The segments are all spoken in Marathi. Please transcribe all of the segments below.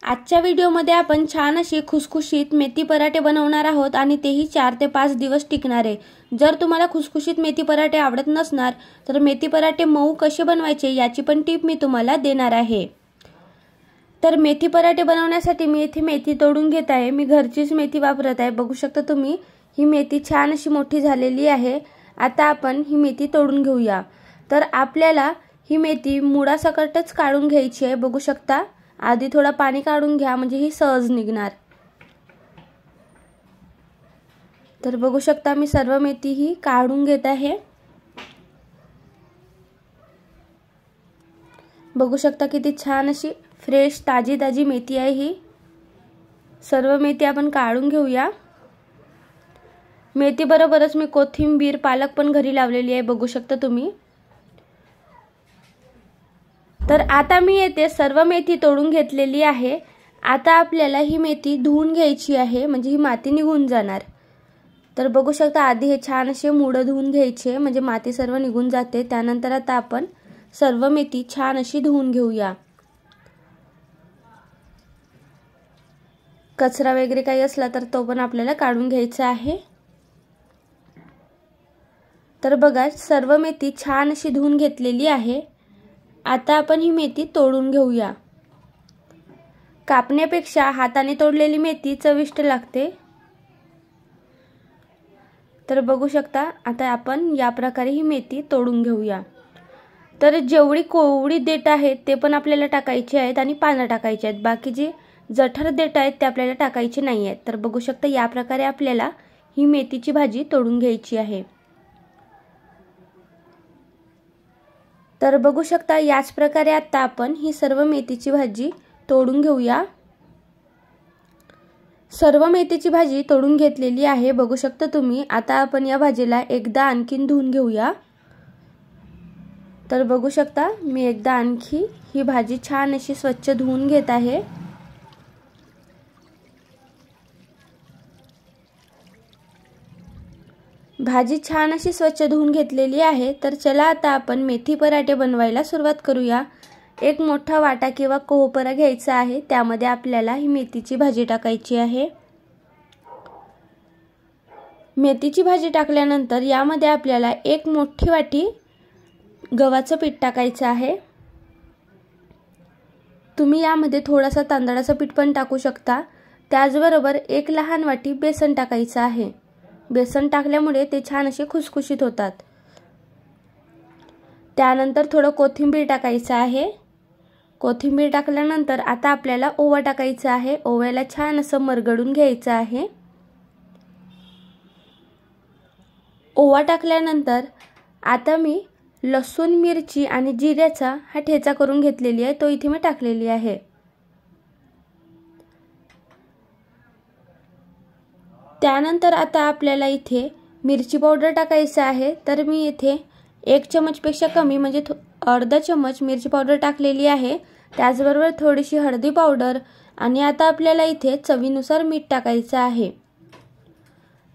आजच्या व्हिडिओमध्ये आपण छान अशी खुसखुशीत मेथी पराठे बनवणार आहोत आणि तेही 4 ते 5 दिवस टिकणारे। जर तुम्हाला खुसखुशीत मेथी पराठे आवडत नसणार तर मेथी पराठे मऊ कसे बनवायचे याची पण टिप मी तुम्हाला देणार आहे। तर मेथी पराठे बनवण्यासाठी मी इथे मेथी तोडून घेत आहे। मी घरचीच मेथी वापरत आहे। बघू शकता तुम्ही ही मेथी छान अशी मोठी झालेली आहे। आता आपण ही मेथी तोडून घेऊया। तर आपल्याला ही मेथी मुळासकटच काढून घ्यायची आहे। बघू शकता आधी थोडा पाणी काढून घ्या म्हणजे ही सहज निघणार। तर बघू शकता मी सर्व मेथी ही काढून घेत आहे। बघू शकता किती छान अशी फ्रेश ताजी ताजी मेथी आहे। ही सर्व मेथी आपण काढून घेऊया। मेथी बरोबरच मी कोथिंबीर पालक पण घरी लावलेली आहे। बघू शकता तुम्ही। तर आता मी येथे सर्व मेथी तोडून घेतलेली आहे। आता आपल्याला ही मेथी धुवून घ्यायची आहे म्हणजे ही माती निघून जाणार। तर बघू शकता आधी हे छान असे मुळे धुवून घ्यायचे म्हणजे माती सर्व निघून जाते। त्यानंतर आता आपण सर्व मेथी छान अशी धुवून घेऊया। कचरा वगैरे काही असला तर तो पण आपल्याला काढून घ्यायचा आहे। तर बघा सर्व मेथी छान अशी धुवून घेतलेली आहे। आता आपण ही मेथी तोडून घेऊया। कापण्यापेक्षा हाताने तोडलेली मेथी चविष्ट लागते। तर बघू शकता आता आपण या प्रकारे ही मेथी तोडून घेऊया। तर जेवढी कोवळी देठ आहेत ते पण आपल्याला टाकायची आहेत आणि पानं टाकायची आहेत। बाकी जी जठर देठ आहेत ते आपल्याला टाकायची नाही आहेत। तर बघू शकता या प्रकारे आपल्याला ही मेथीची भाजी तोडून घ्यायची आहे। तर बघू शकता याच प्रकारे आता आपण ही सर्व मेथीची भाजी तोडून घेऊया। सर्व मेथीची भाजी तोडून घेतलेली आहे। बघू शकता तुम्ही। आता आपण या भाजीला एकदा आणखीन धुवून घेऊया। तर बघू शकता मी एकदा आणखी ही भाजी छान अशी स्वच्छ धुवून घेत आहे। भाजी छान अशी स्वच्छ धुवून घेतलेली आहे। तर चला आता आपण मेथी पराठे बनवायला सुरुवात करूया। एक मोठा वाटा किंवा कोहपरा घ्यायचा आहे। त्यामध्ये आपल्याला ही मेथीची भाजी टाकायची आहे। मेथीची भाजी टाकल्यानंतर यामध्ये आपल्याला एक मोठी वाटी गव्हाचं पीठ टाकायचं आहे। तुम्ही यामध्ये थोडासा तांदळाचं पीठ पण टाकू शकता। त्याचबरोबर एक लहान वाटी बेसन टाकायचं आहे। बेसन टाकल्यामुळे ते छान असे खुसखुशीत होतात। त्यानंतर थोडं कोथिंबीर टाकायचं आहे। कोथिंबीर टाकल्यानंतर आता आपल्याला ओवा टाकायचा आहे। ओव्याला छान असं मरगडून घ्यायचं आहे। ओवा टाकल्यानंतर आता मी लसूण मिरची आणि जिऱ्याचा हा ठेचा करून घेतलेली आहे तो इथे मी टाकलेली आहे। त्यानंतर आता आपल्याला इथे मिरची पावडर टाकायचं आहे। तर मी इथे 1 चमचपेक्षा कमी म्हणजे अर्धा चमच मिरची पावडर टाकलेली आहे। त्याचबरोबर थोडीशी हळदी पावडर आणि आता आपल्याला इथे चवीनुसार मीठ टाकायचं आहे।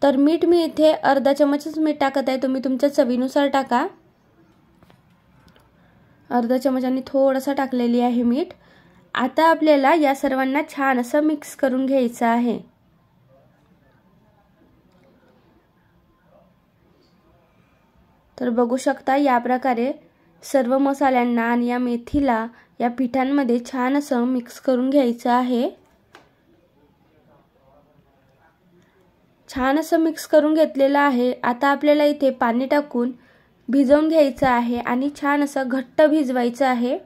तर मीठ मी इथे अर्धा चमचच मीठ टाकत आहे। तुम्ही तुमच्या चवीनुसार टाका। अर्धा चमचाने थोडंसं टाकलेली आहे मीठ। आता आपल्याला या सर्वांना छान असं मिक्स करून घ्यायचं आहे। तर बघू शकता या प्रकारे सर्व मसाल्यांना आणि या मेथीला या पिठांमध्ये छान असं मिक्स करून घ्यायचं आहे। छान असं मिक्स करून घेतलेलं आहे। आता आपल्याला इथे पाणी टाकून भिजवून घ्यायचं आहे आणि छान असं घट्ट भिजवायचं आहे।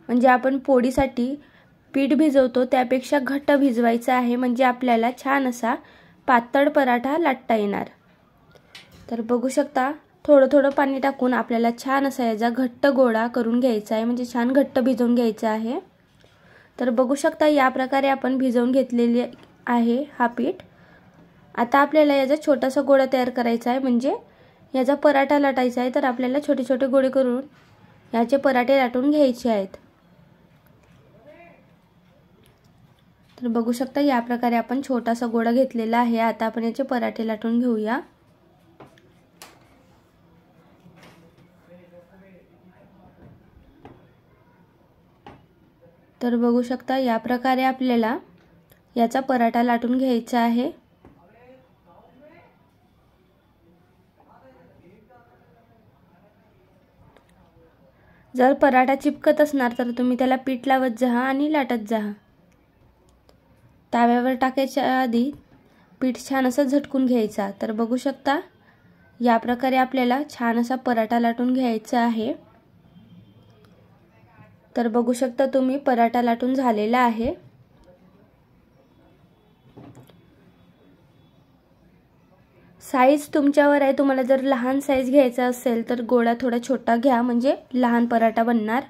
म्हणजे आपण पोळीसाठी पीठ भिजवतो त्यापेक्षा घट्ट भिजवायचं आहे म्हणजे आपल्याला छान असा पातळ पराठा लाटता येणार। तर बघू शकता थोडं थोडं पाणी टाकून आपल्याला छान असा याचा घट्ट गोळा करून घ्यायचा आहे म्हणजे छान घट्ट भिजवून घ्यायचा आहे। तर बघू शकता या प्रकारे आपण भिजवून घेतलेले आहे हा पीठ। आता आपल्याला याचा छोटासा गोळा तयार करायचा आहे म्हणजे याचा पराठा लाटायचा आहे। तर आपल्याला छोटे छोटे गोळे करून याचे पराठे लाटून घ्यायचे आहेत। तर बघू शकता या प्रकारे आपण छोटासा गोळा घेतलेला आहे। आता आपण याचे पराठे लाटून घेऊया। तर बघू शकता या प्रकारे आपल्याला याचा पराठा लाटून घ्यायचा आहे। जर पराठा चिपकत असणार तर तुम्ही त्याला पीठ लावत जा आणि लाटत जा। तव्यावर टाकायच्या आधी पीठ छान असं झटकून घ्यायचा। तर बघू शकता या प्रकारे आपल्याला छान असा पराठा लाटून घ्यायचा आहे। तर बघू शकता तुम्ही पराठा लाटून झालेला आहे। साईज तुमच्यावर आहे, तुम्हाला जर लहान साईज घ्यायचा असेल तर गोळा थोडा छोटा घ्या, म्हणजे लहान पराठा बनणार,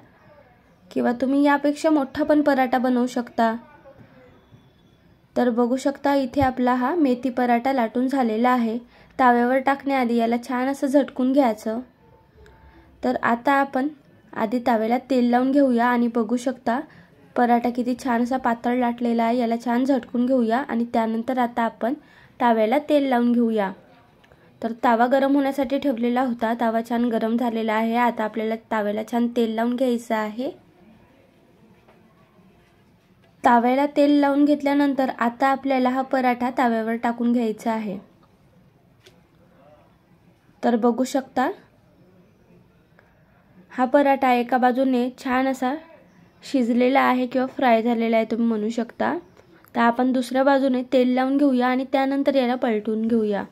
किंवा तुम्ही यापेक्षा मोठा पण पराठा बनवू शकता। तर बघू शकता इथे आपला हा मेथी पराठा लाटून झालेला आहे। तव्यावर टाकण्याआधी याला छान असं झटकून घ्यायचं। तर आता आपण आधी तव्याला तेल लावून घेऊया आणि बघू शकता पराठा किती छान असा पातळ लाटलेला आहे। याला छान झटकून घेऊया आणि त्यानंतर आता आपण तव्याला तेल लावून घेऊया। तर तवा गरम होण्यासाठी ठेवलेला होता, तवा छान गरम झालेला आहे। आता आपल्याला तव्याला छान तेल लावून घ्यायचं आहे। तव्याला तेल लावून घेतल्यानंतर आता आपल्याला हा पराठा तव्यावर टाकून घ्यायचा आहे। तर बघू शकता हा पराठा एका बाजूने छान असा शिजलेला आहे किंवा फ्राय झालेला आहे तुम्ही म्हणू शकता। तर आपण दुसऱ्या बाजूने तेल लावून घेऊया आणि त्यानंतर याला पलटून घेऊया।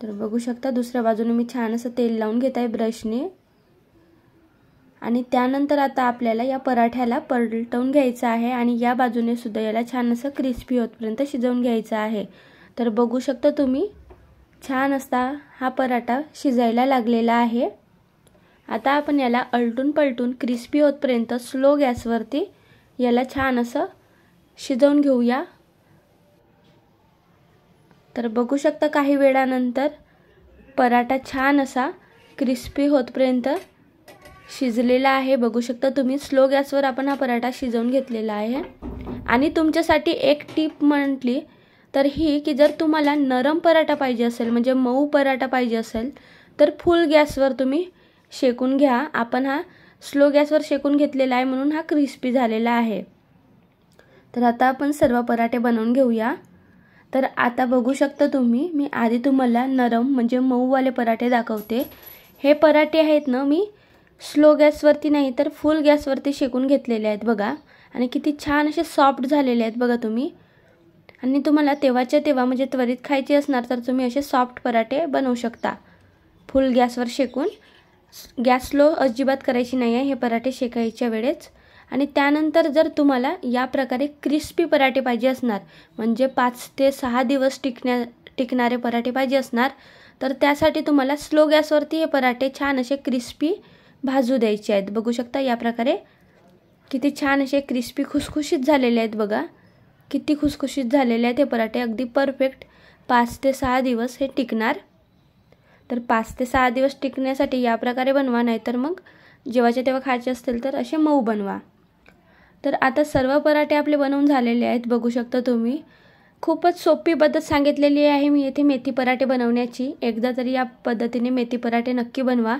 तर बघू शकता दुसऱ्या बाजूने मी छान असं तेल लावून घेत आहे ब्रशने, आणि त्यानंतर आता आपल्याला या पराठ्याला पलटवून घ्यायचं आहे आणि या बाजूने सुद्धा याला छान असं क्रिस्पी होतपर्यंत शिजवून घ्यायचं आहे। तर बघू शकता तुम्ही छान असा हा पराठा शिजायला लागलेला आहे। आता आपण याला अलटून पलटून क्रिस्पी होतपर्यंत स्लो गॅसवरती याला छान असं शिजवून घेऊया। तर बघू शकता काही वेळानंतर पराठा छान असा क्रिस्पी होतपर्यंत शिजलेला आहे। बघू शकता तुम्ही स्लो गॅसवर आपण हा पराठा शिजवून घेतलेला आहे। आणि तुमच्यासाठी एक टिप म्हटली तर ही की जर तुम्हाला नरम पराठा पाहिजे असेल, म्हणजे मऊ पराठा पाहिजे असेल, तर फुल गॅसवर तुम्ही शेकून घ्या। आपण हा स्लो गॅसवर शेकून घेतलेला आहे म्हणून हा क्रिस्पी झालेला आहे। तर आता आपण सर्व पराठे बनवून घेऊया। तर आता बघू शकता तुम्ही मी आधी तुम्हाला नरम म्हणजे मऊवाले पराठे दाखवते। हे पराठे आहेत ना मी स्लो गॅसवरती नाही तर फुल गॅसवरती शेकून घेतलेले आहेत बघा, आणि किती छान असे सॉफ्ट झालेले आहेत बघा तुम्ही। आणि तुम्हाला तेव्हाच्या तेव्हा म्हणजे त्वरित खायचे असणार तर तुम्ही असे सॉफ्ट पराठे बनवू शकता फुल गॅसवर शेकून। गॅस स्लो अजिबात करायची नाही आहे हे पराठे शेकायच्या वेळेस। आणि त्यानंतर जर तुम्हाला या प्रकारे क्रिस्पी पराठे पाहिजे असणार, म्हणजे 5 ते 6 दिवस टिकणारे पराठे पाहिजे असणार, तर त्यासाठी तुम्हाला स्लो गॅसवरती हे पराठे छान असे क्रिस्पी भाजू द्यायचे आहेत। बघू शकता या प्रकारे किती छान असे क्रिस्पी खुसखुशीत झालेले आहेत बघा, किती खुसखुशीत झालेले आहेत हे पराठे, अगदी परफेक्ट 5 ते 6 दिवस हे टिकणार। तर 5 ते 6 दिवस टिकण्यासाठी या प्रकारे बनवा, नाहीतर मग जेव्हाच्या तेव्हा खायचे असतील तर असे मऊ बनवा। तर आता सर्व पराठे आपले बनवून झालेले आहेत। बघू शकता तुम्ही खूपच सोपी पद्धत सांगितलेली आहे मी येथे मेथी पराठे बनवण्याची। एकदा तरी या पद्धतीने मेथी पराठे नक्की बनवा।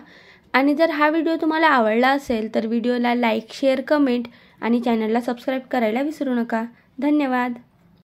आणि जर हा व्हिडिओ तुम्हाला आवडला असेल तर व्हिडिओला लाईक, शेअर, कमेंट आणि चॅनलला सबस्क्राईब करायला विसरू नका। धन्यवाद।